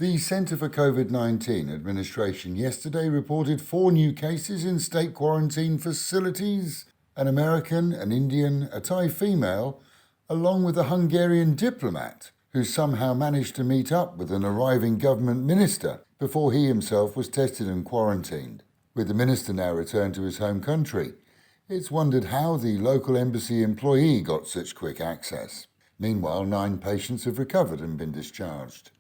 The Centre for COVID-19 Administration yesterday reported 4 new cases in state quarantine facilities: an American, an Indian, a Thai female, along with a Hungarian diplomat who somehow managed to meet up with an arriving government minister before he himself was tested and quarantined. With the minister now returned to his home country, it's wondered how the local embassy employee got such quick access. Meanwhile, 9 patients have recovered and been discharged.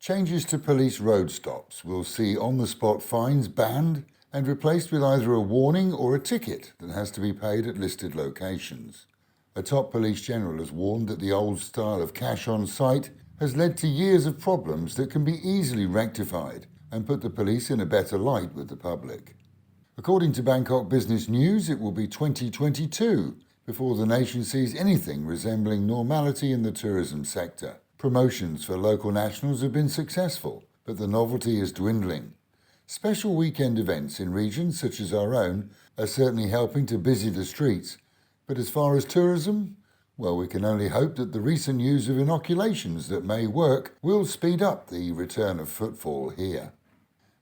Changes to police road stops will see on-the-spot fines banned and replaced with either a warning or a ticket that has to be paid at listed locations. A top police general has warned that the old style of cash on sight has led to years of problems that can be easily rectified and put the police in a better light with the public. According to Bangkok Business News, it will be 2022 before the nation sees anything resembling normality in the tourism sector. Promotions for local nationals have been successful, but the novelty is dwindling. Special weekend events in regions such as our own are certainly helping to busy the streets, but as far as tourism, well, we can only hope that the recent news of inoculations that may work will speed up the return of footfall here.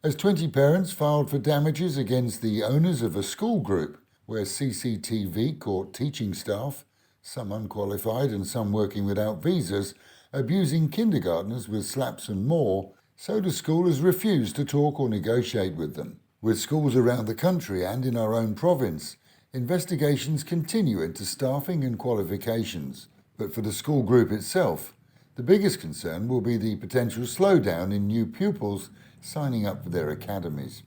As 20 parents filed for damages against the owners of a school group where CCTV caught teaching staff, some unqualified and some working without visas, abusing kindergartners with slaps and more, so the school has refused to talk or negotiate with them. With schools around the country and in our own province, investigations continue into staffing and qualifications. But for the school group itself, the biggest concern will be the potential slowdown in new pupils signing up for their academies.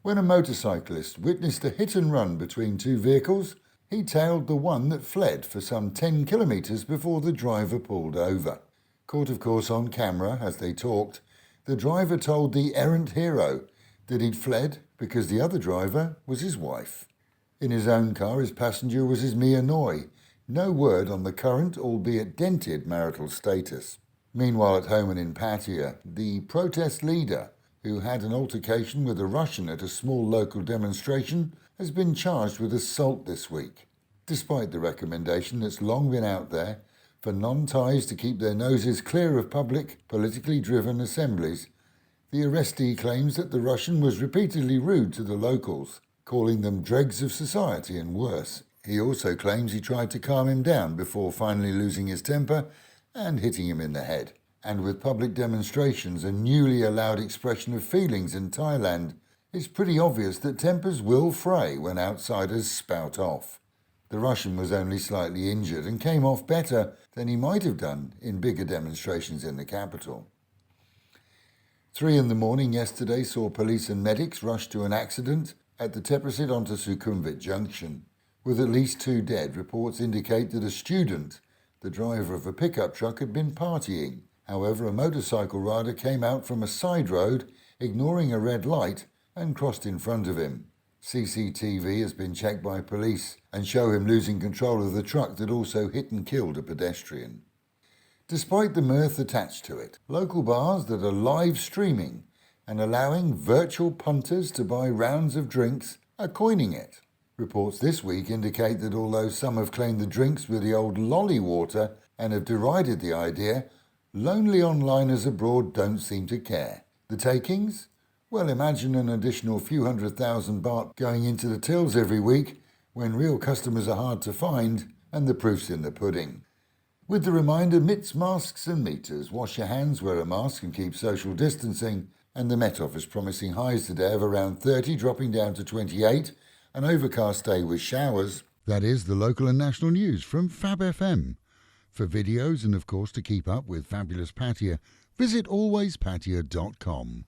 When a motorcyclist witnessed a hit and run between 2 vehicles, he tailed the one that fled for some 10 kilometres before the driver pulled over. Caught, of course, on camera as they talked, the driver told the errant hero that he'd fled because the other driver was his wife. In his own car, his passenger was his Mia Noi. No word on the current, albeit dented, marital status. Meanwhile, at home and in Pattaya, the protest leader, who had an altercation with a Russian at a small local demonstration, has been charged with assault this week. Despite the recommendation that's long been out there for non-Thais to keep their noses clear of public, politically driven assemblies, the arrestee claims that the Russian was repeatedly rude to the locals, calling them dregs of society and worse. He also claims he tried to calm him down before finally losing his temper and hitting him in the head. And with public demonstrations a newly allowed expression of feelings in Thailand, it's pretty obvious that tempers will fray when outsiders spout off. The Russian was only slightly injured and came off better than he might have done in bigger demonstrations in the capital. 3 a.m. yesterday saw police and medics rush to an accident at the Teprasit onto Sukhumvit Junction. With at least 2 dead, reports indicate that a student, the driver of a pickup truck, had been partying. However, a motorcycle rider came out from a side road, ignoring a red light, and crossed in front of him. CCTV has been checked by police and show him losing control of the truck that also hit and killed a pedestrian. Despite the mirth attached to it, local bars that are live streaming and allowing virtual punters to buy rounds of drinks are coining it. Reports this week indicate that although some have claimed the drinks were the old lolly water and have derided the idea, lonely onliners abroad don't seem to care. The takings? Well, imagine an additional few 100,000 baht going into the tills every week when real customers are hard to find and the proof's in the pudding. With the reminder, mitts, masks and meters, wash your hands, wear a mask and keep social distancing, and the Met Office promising highs today of around 30, dropping down to 28, an overcast day with showers. That is the local and national news from Fab FM. For videos and of course to keep up with fabulous Pattaya, visit alwayspattaya.com.